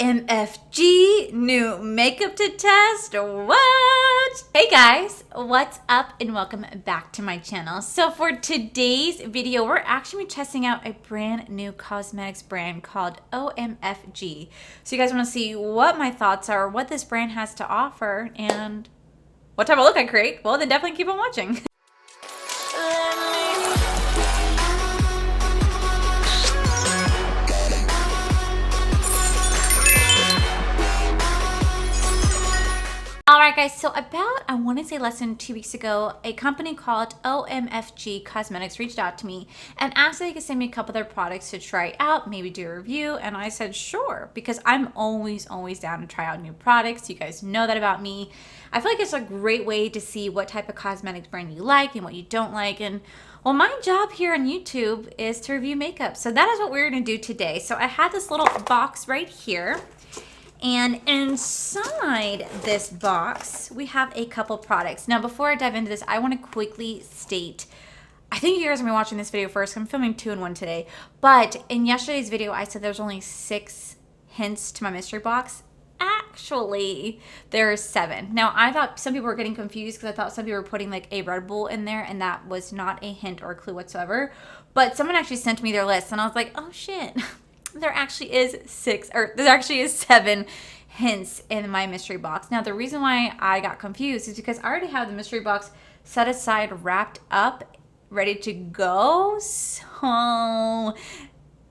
OMFG, new makeup to test, what? Hey guys, what's up and welcome back to my channel. So for today's video, we're actually testing out a brand new cosmetics brand called OMFG. So you guys want to see what my thoughts are, what this brand has to offer, and what type of look I create? Well, then definitely keep on watching. Alright guys, so about, I want to say less than 2 weeks ago, a company called OMFG Cosmetics reached out to me and asked if they could send me a couple of their products to try out, maybe do a review, and I said sure, because I'm always down to try out new products. You guys know that about me. I feel like it's a great way to see what type of cosmetics brand you like and what you don't like, and well, my job here on YouTube is to review makeup, so that is what we're going to do today. So I had this little box right here. And inside this box, we have a couple products. Now, before I dive into this, I want to quickly state, I think you guys are going to be watching this video first. I'm filming 2 in 1 today. But in yesterday's video, I said there's only 6 hints to my mystery box. Actually, there are 7. Now, I thought some people were getting confused because I thought some people were putting like a Red Bull in there, and that was not a hint or a clue whatsoever. But someone actually sent me their list, and I was like, oh shit. There actually is 7 hints in my mystery box. Now, the reason why I got confused is because I already have the mystery box set aside, wrapped up, ready to go. So I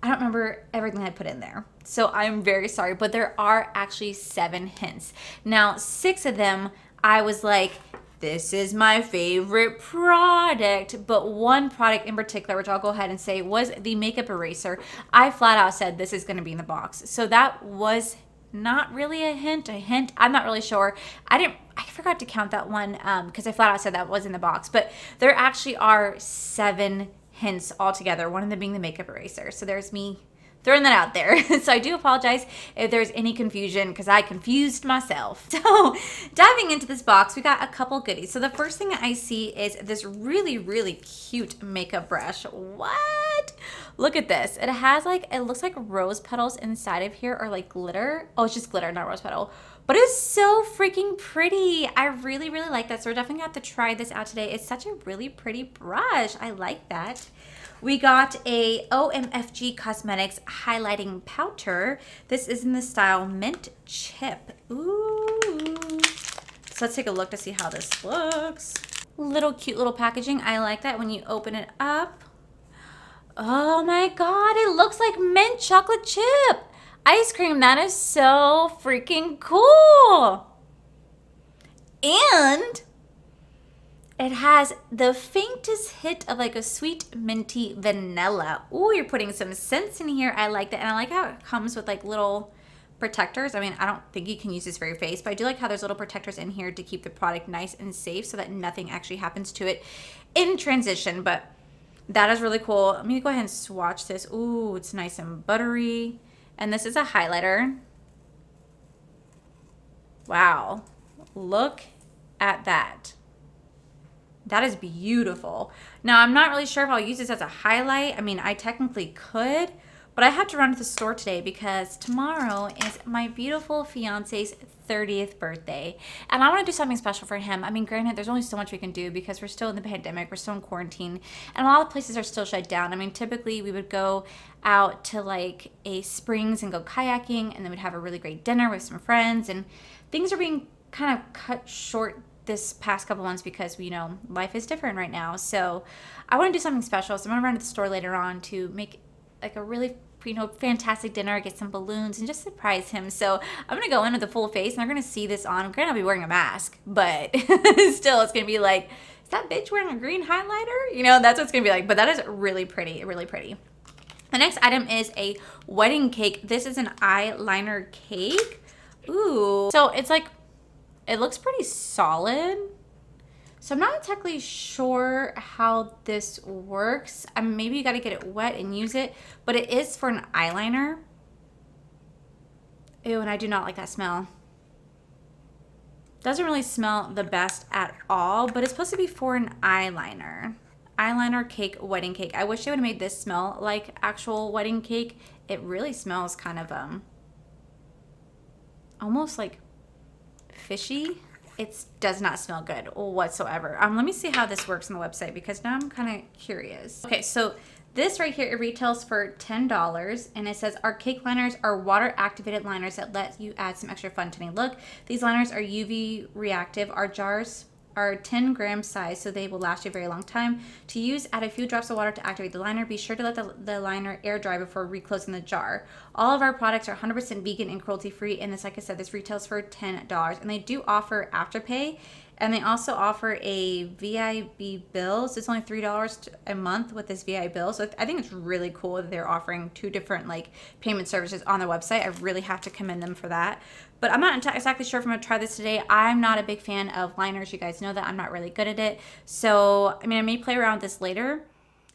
don't remember everything I put in there. So I'm very sorry, but there are actually 7 hints. Now, 6 of them, I was like, this is my favorite product, but one product in particular, which I'll go ahead and say, was the makeup eraser. I flat out said this is going to be in the box. So that was not really a hint. I'm not really sure. I forgot to count that one because I flat out said that was in the box, but there actually are 7 hints altogether, one of them being the makeup eraser. So there's me throwing that out there. So I do apologize if there's any confusion because I confused myself. So diving into this box, we got a couple goodies. So the first thing I see is this really cute makeup brush. What? Look at this. It has like, it looks like rose petals inside of here, or like glitter. Oh, it's just glitter, not rose petal. But it's so freaking pretty. I really like that. So we're definitely going to have to try this out today. It's such a really pretty brush. I like that. We got a OMFG Cosmetics highlighting powder. This is in the style Mint Chip. Ooh. So let's take a look to see how this looks. Little cute little packaging. I like that when you open it up. Oh my God, it looks like mint chocolate chip ice cream. That is so freaking cool. And it has the faintest hit of like a sweet minty vanilla. Ooh, you're putting some scents in here. I like that. And I like how it comes with like little protectors. I mean, I don't think you can use this for your face, but I do like how there's little protectors in here to keep the product nice and safe so that nothing actually happens to it in transition. But that is really cool. Let me go ahead and swatch this. Ooh, it's nice and buttery. And this is a highlighter. Wow. Look at that. That is beautiful. Now, I'm not really sure if I'll use this as a highlight. I mean, I technically could, but I have to run to the store today because tomorrow is my beautiful fiance's 30th birthday. And I want to do something special for him. I mean, granted, there's only so much we can do because we're still in the pandemic. We're still in quarantine. And a lot of places are still shut down. I mean, typically we would go out to like a springs and go kayaking, and then we'd have a really great dinner with some friends. And things are being kind of cut short this past couple months because, you know, life is different right now. So I want to do something special. So I'm going to run to the store later on to make like a really, you know, fantastic dinner, get some balloons, and just surprise him. So I'm going to go in with a full face, and they're going to see this on. Granted, I'll be wearing a mask, but still, it's going to be like, is that bitch wearing a green highlighter? You know, that's what it's going to be like. But that is really pretty, really pretty. The next item is a wedding cake. This is an eyeliner cake. Ooh. So it's like, it looks pretty solid. So I'm not exactly sure how this works. I mean, maybe you got to get it wet and use it, but it is for an eyeliner. Ew, and I do not like that smell. Doesn't really smell the best at all, but it's supposed to be for an eyeliner. Eyeliner cake, wedding cake. I wish they would have made this smell like actual wedding cake. It really smells kind of almost like fishy. It does not smell good whatsoever. Let me see how this works on the website because now I'm kind of curious. Okay, so this right here, it retails for $10, and it says our cake liners are water activated liners that let you add some extra fun to any look. These liners are UV reactive. Our jars are 10-gram size, so they will last you a very long time. To use, add a few drops of water to activate the liner. Be sure to let the liner air dry before reclosing the jar. All of our products are 100% vegan and cruelty free, and this, like I said, this retails for $10. And they do offer Afterpay, and they also offer a VIB bill. So it's only $3 a month with this VI bill. So I think it's really cool that they're offering two different like payment services on their website. I really have to commend them for that. But I'm not exactly sure if I'm gonna try this today. I'm not a big fan of liners. You guys know that I'm not really good at it. So, I mean, I may play around with this later.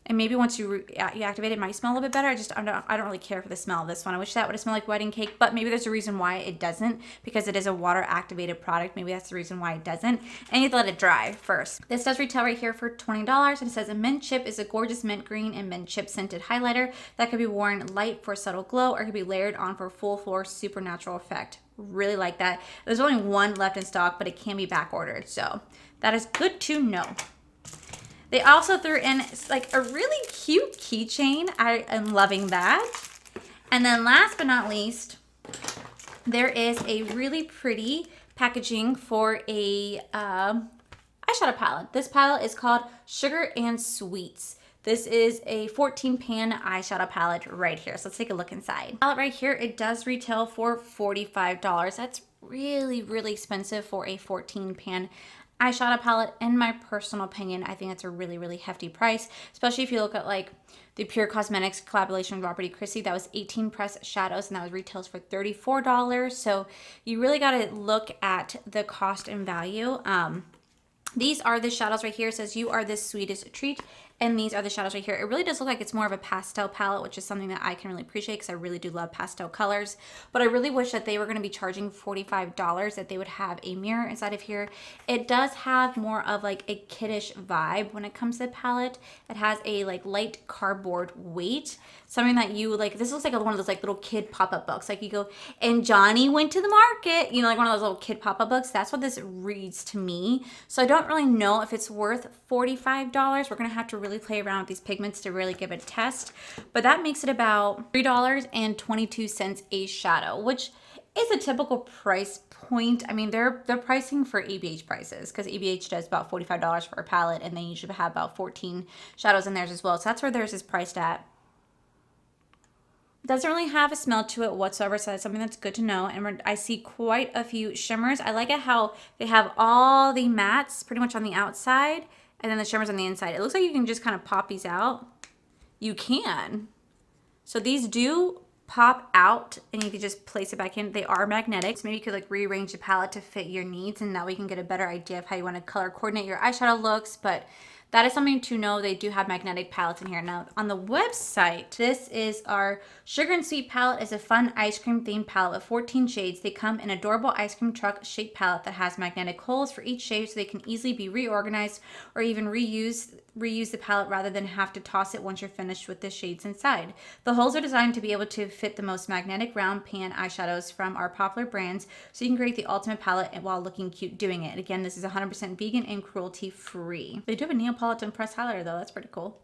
And maybe once you activate it, it might smell a little bit better. I don't really care for the smell of this one. I wish that would have smelled like wedding cake, but maybe there's a reason why it doesn't, because it is a water activated product. Maybe that's the reason why it doesn't. And you have to let it dry first. This does retail right here for $20, and it says a mint chip is a gorgeous mint green and mint chip scented highlighter that could be worn light for a subtle glow or could be layered on for a full floor supernatural effect. Really like that. There's only one left in stock, but it can be back ordered. So that is good to know. They also threw in like a really cute keychain. I am loving that. And then last but not least, there is a really pretty packaging for a eyeshadow palette. This palette is called Sugar and Sweets. This is a 14-pan eyeshadow palette right here. So let's take a look inside. Palette right here, it does retail for $45. That's really, really expensive for a 14-pan eyeshadow palette. In my personal opinion, I think it's a really, really hefty price, especially if you look at like the Pure Cosmetics collaboration with Robert E. Christie. That was 18 press shadows, and that was retails for $34. So you really got to look at the cost and value. These are the shadows right here. It says you are the sweetest treat. And these are the shadows right here. It really does look like it's more of a pastel palette, which is something that I can really appreciate because I really do love pastel colors. But I really wish that they were going to be charging $45, that they would have a mirror inside of here. It does have more of like a kiddish vibe when it comes to the palette. It has a like light cardboard weight. Something that you like, this looks like one of those like little kid pop-up books. Like you go, and Johnny went to the market, you know, like one of those little kid pop-up books. That's what this reads to me. So I don't really know if it's worth $45. We're going to have to really play around with these pigments to really give it a test. But that makes it about $3.22 a shadow, which is a typical price point. I mean, they're pricing for ABH prices because ABH does about $45 for a palette, and they usually have about 14 shadows in theirs as well. So that's where theirs is priced at. Doesn't really have a smell to it whatsoever, so that's something that's good to know. And I see quite a few shimmers. I like it how they have all the mattes pretty much on the outside and then the shimmers on the inside. It looks like you can just kind of pop these out. You can. So these do pop out and you can just place it back in. They are magnetic, so maybe you could like rearrange the palette to fit your needs, and now we can get a better idea of how you want to color coordinate your eyeshadow looks. But that is something to know. They do have magnetic palettes in here. Now, on the website, this is our Sugar and Sweet palette. Is a fun ice cream themed palette with 14 shades. They come in an adorable ice cream truck shaped palette that has magnetic holes for each shade so they can easily be reorganized or even reuse the palette rather than have to toss it once you're finished with the shades inside. The holes are designed to be able to fit the most magnetic round pan eyeshadows from our popular brands, so you can create the ultimate palette while looking cute doing it. Again, this is 100% vegan and cruelty free. They do have a Neapolitan press highlighter though. That's pretty cool.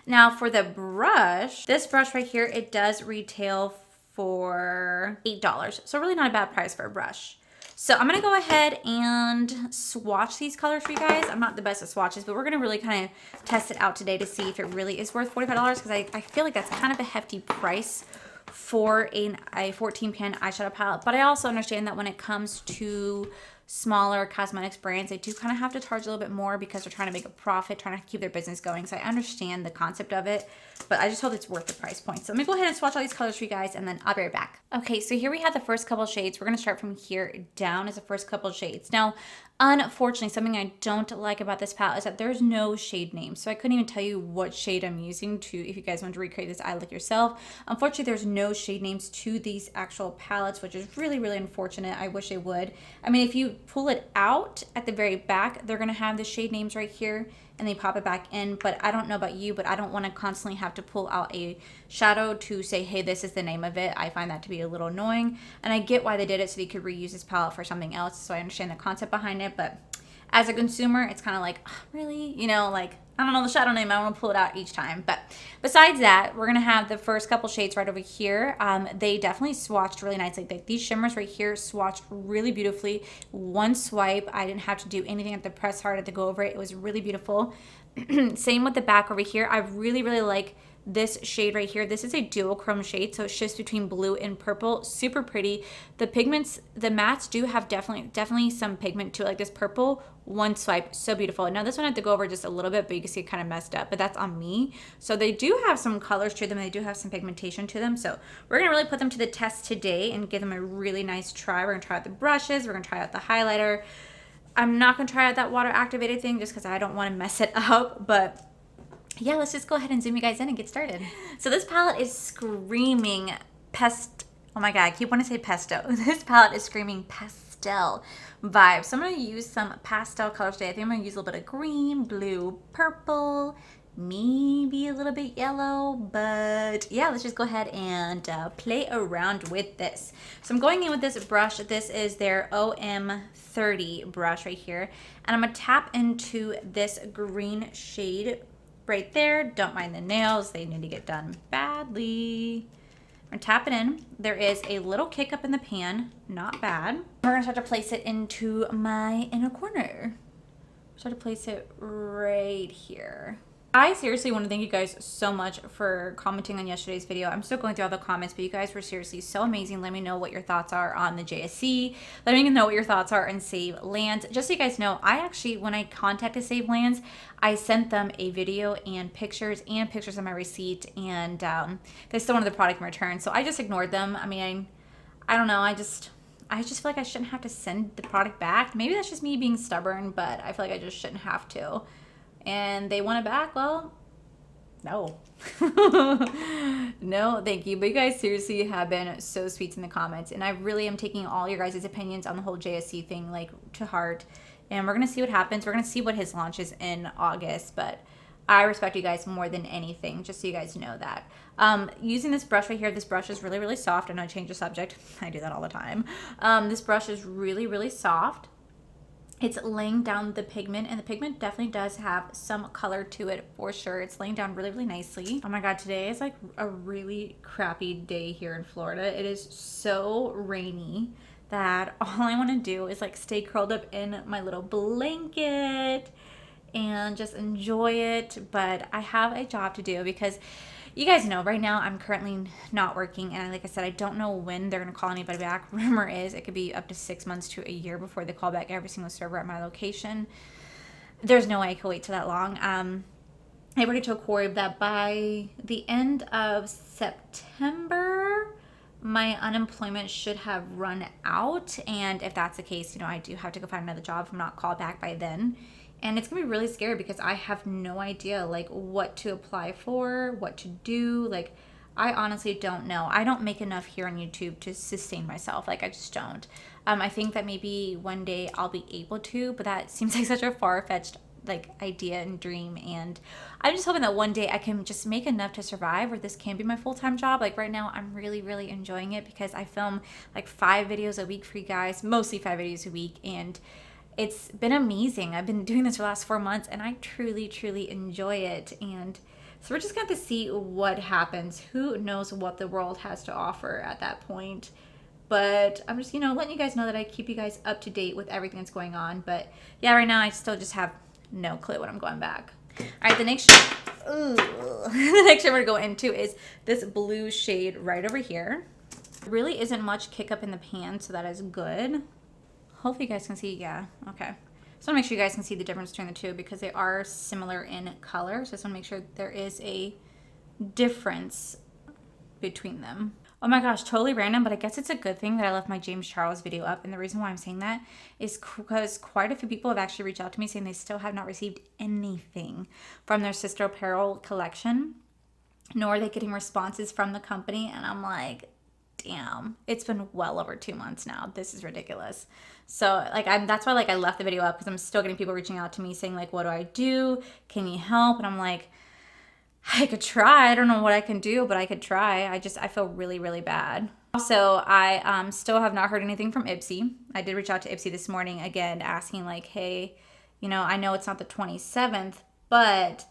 Now for the brush, this brush right here, it does retail for $8. So really not a bad price for a brush. So I'm gonna go ahead and swatch these colors for you guys. I'm not the best at swatches, but we're gonna really kind of test it out today to see if it really is worth $45, because I feel like that's kind of a hefty price for a 14-pan eyeshadow palette. But I also understand that when it comes to smaller cosmetics brands, they do kind of have to charge a little bit more because they're trying to make a profit, trying to keep their business going. So I understand the concept of it, but I just hope it's worth the price point. So let me go ahead and swatch all these colors for you guys, and then I'll be right back. Okay, so here we have the first couple shades. We're gonna start from here down as the first couple shades. Now, unfortunately, something I don't like about this palette is that there's no shade name. So I couldn't even tell you what shade I'm using if you guys want to recreate this eye look yourself. Unfortunately, there's no shade names to these actual palettes, which is really, really unfortunate. I wish it would. I mean, if you pull it out at the very back, they're gonna have the shade names right here. and they pop it back in. But I don't know about you, but I don't want to constantly have to pull out a shadow to say, hey, this is the name of it. I find that to be a little annoying, and I get why they did it, so they could reuse this palette for something else. So I understand the concept behind it, but as a consumer, it's kind of like, oh, really? You know, like, I don't know the shadow name. I want to pull it out each time. But besides that, we're going to have the first couple shades right over here. They definitely swatched really nicely. Like, these shimmers right here swatched really beautifully. One swipe. I didn't have to do anything at the press hard to go over it. It was really beautiful. Same with the back over here. I really, really like this shade right here. This is a dual chrome shade, so it shifts between blue and purple. Super pretty. The pigments, the mattes do have definitely some pigment to it, like this purple. One swipe, so beautiful. Now this one I have to go over just a little bit, but you can see it kind of messed up, but that's on me. So they do have some colors to them. They do have some pigmentation to them. So we're gonna really put them to the test today and give them a really nice try. We're gonna try out the brushes. We're gonna try out the highlighter. I'm not gonna try out that water activated thing just because I don't want to mess it up, but yeah, let's just go ahead and zoom you guys in and get started. So this palette is screaming oh my god, I keep wanting to say pesto. This palette is screaming pastel vibes. So I'm going to use some pastel colors today. I think I'm going to use a little bit of green, blue, purple, maybe a little bit yellow, but yeah, let's just go ahead and play around with this. So I'm going in with this brush. This is their OM30 brush right here, and I'm going to tap into this green shade right there. Don't mind the nails, they need to get done badly. I'm gonna tap it in. There is a little kick up in the pan, not bad. We're gonna start to place it into my inner corner. Start to place it right here. I seriously want to thank you guys so much for commenting on yesterday's video. I'm still going through all the comments, but you guys were seriously so amazing. Let me know what your thoughts are on the JSC. Let me know what your thoughts are on Save Lands. Just so you guys know, I actually, when I contacted Save Lands, I sent them a video and pictures of my receipt, and they still wanted the product in return. So I just ignored them. I mean, I don't know. I just feel like I shouldn't have to send the product back. Maybe that's just me being stubborn, but I feel like I just shouldn't have to. And they want it back. Well, no. No, thank you. But you guys seriously have been so sweet in the comments, and I really am taking all your guys' opinions on the whole JSC thing like to heart, and we're gonna see what happens. We're gonna see what his launch is in August, but I respect you guys more than anything, just so you guys know that. Using this brush right here, this brush is really, really soft. I know I change the subject. I do that all the time. This brush is really, really soft. It's laying down the pigment, and the pigment definitely does have some color to it for sure. It's laying down really, really nicely. Oh my god, today is like a really crappy day here in Florida. It is so rainy that all I want to do is like stay curled up in my little blanket and just enjoy it. But I have a job to do because you guys know right now I'm currently not working, and like I said, I don't know when they're going to call anybody back. Rumor is it could be up to 6 months to a year before they call back every single server at my location. There's no way I can wait till that long. I already told Corey that by the end of September, my unemployment should have run out, and if that's the case, you know, I do have to go find another job if I'm not called back by then. And it's gonna be really scary because I have no idea like what to apply for, what to do. Like, I honestly don't know. I don't make enough here on YouTube to sustain myself. Like, I just don't. I think that maybe one day I'll be able to, but that seems like such a far-fetched like idea and dream. And I'm just hoping that one day I can just make enough to survive, or this can be my full-time job. Like right now, I'm really, really enjoying it because I film like 5 videos a week for you guys, mostly 5 videos a week, and it's been amazing. I've been doing this for the last 4 months, and I truly, truly enjoy it. And so we're just going to see what happens. Who knows what the world has to offer at that point. But I'm just, you know, letting you guys know that I keep you guys up to date with everything that's going on. But yeah, right now I still just have no clue when I'm going back. All right, the next shade, the next shade we're going to go into is this blue shade right over here. There really isn't much kick up in the pan, so that is good. Hopefully you guys can see, yeah, okay. So I want to make sure you guys can see the difference between the two because they are similar in color. So I just want to make sure there is a difference between them. Oh my gosh, totally random, but I guess it's a good thing that I left my James Charles video up. And the reason why I'm saying that is because quite a few people have actually reached out to me saying they still have not received anything from their sister apparel collection, nor are they getting responses from the company. And I'm like, damn, it's been well over 2 months now. This is ridiculous. So like that's why like I left the video up, because I'm still getting people reaching out to me saying like, what do I do? Can you help? And I'm like, I could try. I don't know what I can do, but I could try. I feel really, really bad. Also, I still have not heard anything from Ipsy. I did reach out to Ipsy this morning again, asking like, hey, you know, I know it's not the 27th, but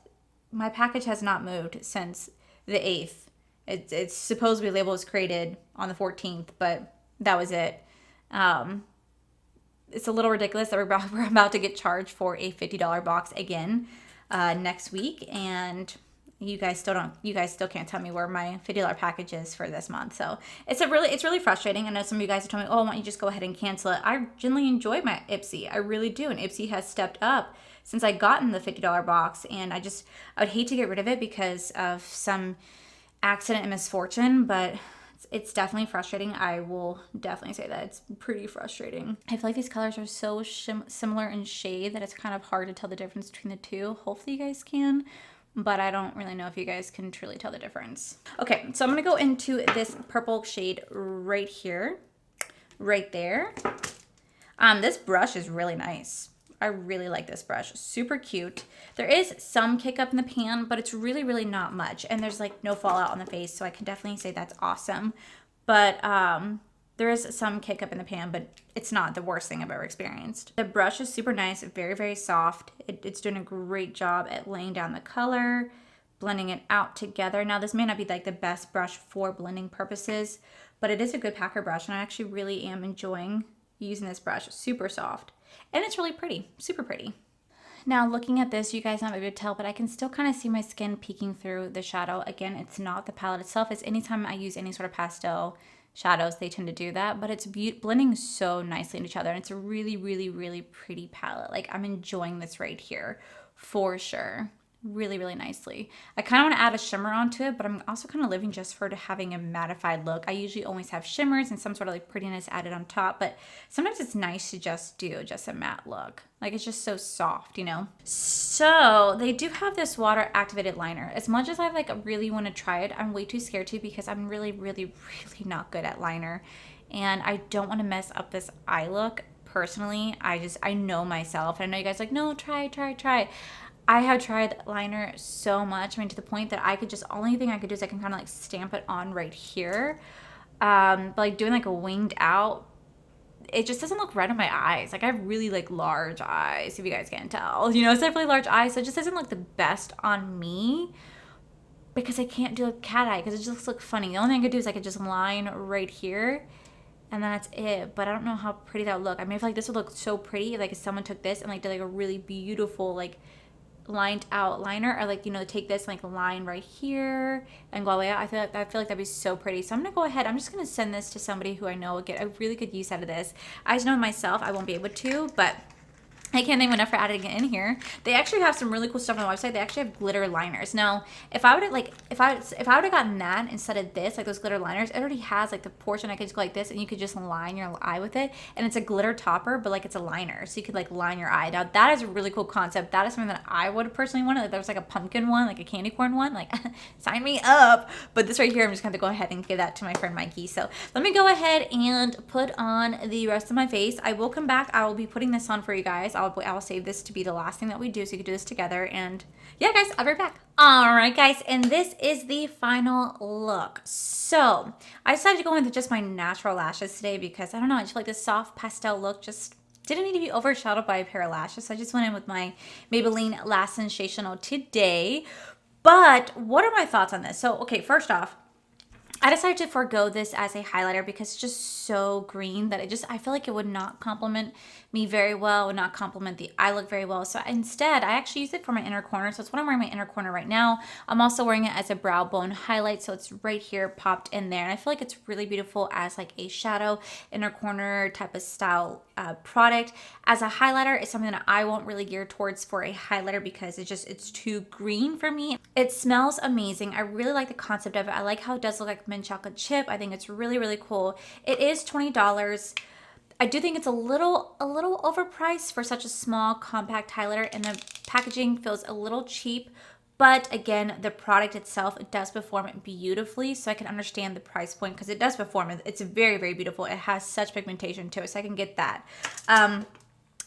my package has not moved since the 8th. It's supposedly label was created on the 14th, but that was it. It's a little ridiculous that we're about to get charged for a $50 box again next week, and you guys still can't tell me where my $50 package is for this month. So it's really frustrating. I know some of you guys have told me, oh, why don't you just go ahead and cancel it? I genuinely enjoy my Ipsy. I really do. And Ipsy has stepped up since I gotten the $50 box. And I would hate to get rid of it because of some accident and misfortune, but it's definitely frustrating. I will definitely say that it's pretty frustrating. I feel like these colors are so similar in shade that it's kind of hard to tell the difference between the two. Hopefully you guys can, but I don't really know if you guys can truly tell the difference. Okay, so I'm gonna go into this purple shade right here, right there. This brush is really nice. I really like this brush, super cute. There is some kick up in the pan, but it's really, really not much. And there's like no fallout on the face, so I can definitely say that's awesome. But there is some kick up in the pan, but it's not the worst thing I've ever experienced. The brush is super nice, very, very soft. It's doing a great job at laying down the color, blending it out together. Now this may not be like the best brush for blending purposes, but it is a good packer brush, and I actually really am enjoying using this brush. Super soft, and it's really pretty, super pretty. Now looking at this, you guys not able to tell, but I can still kind of see my skin peeking through the shadow. Again, it's not the palette itself. It's anytime I use any sort of pastel shadows, they tend to do that, but it's blending so nicely into each other, and it's a really, really, really pretty palette. Like, I'm enjoying this right here for sure. Really, really nicely. I kind of want to add a shimmer onto it, but I'm also kind of living just for having a mattified look. I usually always have shimmers and some sort of like prettiness added on top, but sometimes it's nice to just do just a matte look. Like, it's just so soft, you know? So they do have this water activated liner. As much as I like really want to try it, I'm way too scared to, because I'm really, really, really not good at liner, and I don't want to mess up this eye look. Personally, I know myself, and I know you guys are like, no, try. I have tried liner so much, I mean, to the point that I could just, only thing I could do is I can kind of like stamp it on right here. But like doing like a winged out, it just doesn't look right on my eyes. Like, I have really like large eyes, if you guys can't tell. You know, it's definitely large eyes, so it just doesn't look the best on me, because I can't do a cat eye, because it just looks funny. The only thing I could do is I could just line right here, and that's it. But I don't know how pretty that would look. I mean, I feel like this would look so pretty if like if someone took this and like did like a really beautiful like lined out liner, or like, you know, take this like line right here and go all the way out. I feel like that'd be so pretty. So I'm gonna go ahead, I'm just gonna send this to somebody who I know will get a really good use out of this. I just know myself I won't be able to, but I can't thank enough for adding it in here. They actually have some really cool stuff on the website. They actually have glitter liners. Now, if I would have like, if I would have gotten that instead of this, like those glitter liners, it already has like the portion I could just go like this, and you could just line your eye with it, and it's a glitter topper, but like it's a liner, so you could like line your eye. Now that is a really cool concept. That is something that I would have personally wanted. Like, there was like a pumpkin one, like a candy corn one, like sign me up. But this right here, I'm just going to go ahead and give that to my friend Mikey. So let me go ahead and put on the rest of my face. I will come back. I will be putting this on for you guys. I'll save this to be the last thing that we do, so you can do this together. And yeah, guys, I'll be right back. All right, guys, and this is the final look. So I decided to go in with just my natural lashes today, because I don't know, I just feel like this soft pastel look just didn't need to be overshadowed by a pair of lashes. So I just went in with my Maybelline Lash Sensational today. But what are my thoughts on this? So, okay, first off, I decided to forego this as a highlighter because it's just so green that I feel like it would not complement me very well, would not complement the eye look very well. So instead, I actually use it for my inner corner. So it's what I'm wearing my inner corner right now. I'm also wearing it as a brow bone highlight. So it's right here popped in there. And I feel like it's really beautiful as like a shadow inner corner type of style product. As a highlighter, it's something that I won't really gear towards for a highlighter because it's too green for me. It smells amazing. I really like the concept of it. I like how it does look like mint chocolate chip. I think it's really, really cool. It is $20. I do think it's a little overpriced for such a small compact highlighter, and the packaging feels a little cheap, But again, the product itself, it does perform beautifully, so I can understand the price point because it does perform. It's very, very beautiful. It has such pigmentation to it, so I can get that.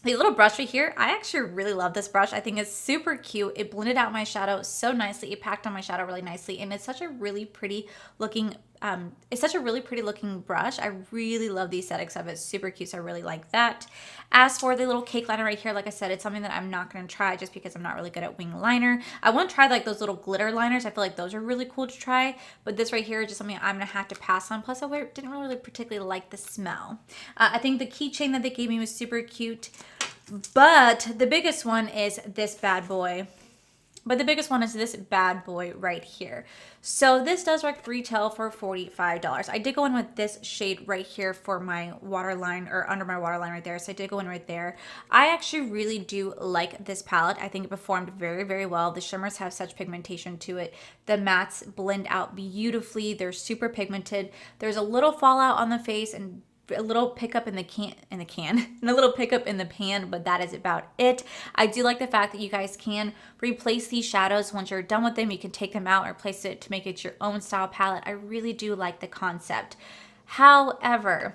The little brush right here, I actually really love this brush. I think it's super cute. It blended out my shadow so nicely. It packed on my shadow really nicely, and it's such a really pretty looking brush. I really love the aesthetics of it. Super cute, so I really like that. As for the little cake liner right here, like I said, it's something that I'm not going to try just because I'm not really good at wing liner. I want to try like those little glitter liners. I feel like those are really cool to try, but this right here is just something I'm going to have to pass on. Plus, I didn't really particularly like the smell. I think the keychain that they gave me was super cute, but the biggest one is this bad boy. Right here. So this does retail for $45. I did go in with this shade right here for my waterline, or under my waterline right there. So I did go in right there. I actually really do like this palette. I think it performed very, very well. The shimmers have such pigmentation to it. The mattes blend out beautifully. They're super pigmented. There's a little fallout on the face and a little pickup in the can and a little pickup in the pan, but that is about it. I do like the fact that you guys can replace these shadows once you're done with them. You can take them out and replace it to make it your own style palette. I really do like the concept. However,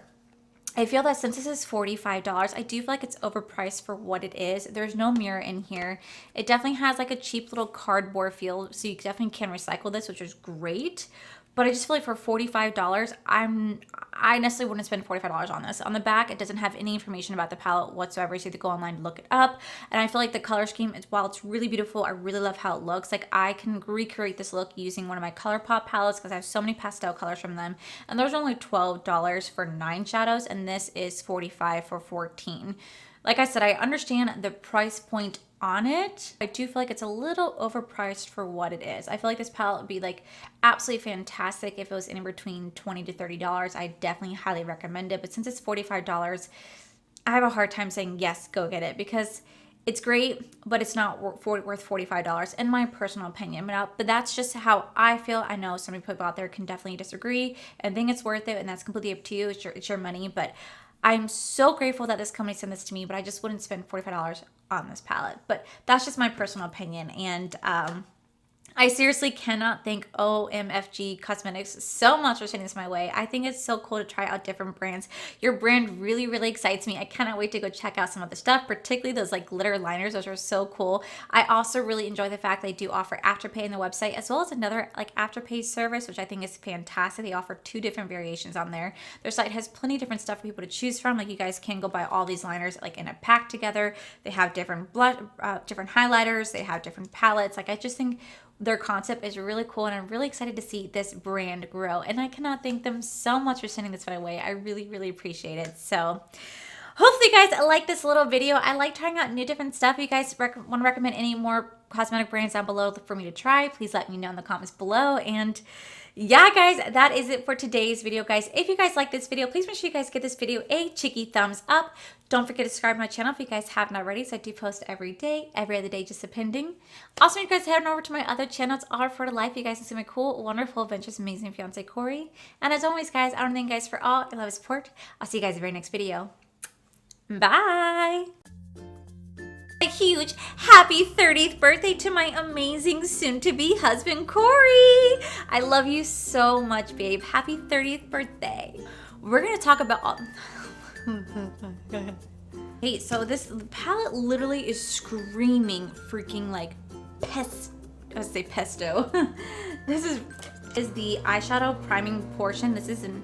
I feel that since this is $45, I do feel like it's overpriced for what it is. There's no mirror in here. It definitely has like a cheap little cardboard feel, so you definitely can recycle this, which is great. But I just feel like for $45, I necessarily wouldn't spend $45 on this. On the back, it doesn't have any information about the palette whatsoever, so you have to go online to look it up. And I feel like the color scheme, while it's really beautiful, I really love how it looks. Like, I can recreate this look using one of my ColourPop palettes because I have so many pastel colors from them. And those are only $12 for 9 shadows, and this is $45 for 14. Like I said, I understand the price point on it. I do feel like it's a little overpriced for what it is. I feel like this palette would be like absolutely fantastic if it was in between $20 to $30. I definitely highly recommend it. But since it's $45, I have a hard time saying yes, go get it, because it's great, but it's not worth $45 in my personal opinion. But that's just how I feel. I know some people out there can definitely disagree and think it's worth it, and that's completely up to you. It's your money, but I'm so grateful that this company sent this to me, but I just wouldn't spend $45 on this palette. But that's just my personal opinion. And I seriously cannot thank OMFG Cosmetics so much for sending this my way. I think it's so cool to try out different brands. Your brand really, really excites me. I cannot wait to go check out some of the stuff, particularly those like glitter liners. Those are so cool. I also really enjoy the fact they do offer Afterpay on the website, as well as another like Afterpay service, which I think is fantastic. They offer 2 different variations on there. Their site has plenty of different stuff for people to choose from. Like, you guys can go buy all these liners like in a pack together. They have different different highlighters. They have different palettes. Like, I just think their concept is really cool, and I'm really excited to see this brand grow, and I cannot thank them so much for sending this my way. I really, really appreciate it. So hopefully you guys like this little video. I like trying out new different stuff. If you guys want to recommend any more cosmetic brands down below for me to try, please let me know in the comments below. And yeah, guys, that is it for today's video, guys. If you guys like this video, please make sure you guys give this video a cheeky thumbs up. Don't forget to subscribe to my channel if you guys haven't already. So I do post every day, every other day, just depending. Also, you guys head on over to my other channel. It's All for Life. You guys can see my cool, wonderful, adventures, amazing fiance Corey. And as always, guys, I want to thank you guys for all your love and support. I'll see you guys in the very next video. Bye. A huge happy 30th birthday to my amazing soon-to-be husband, Corey. I love you so much, babe. Happy 30th birthday. We're going to talk about... Hey, so this palette literally is screaming freaking like pesto. This is the eyeshadow priming portion. This is in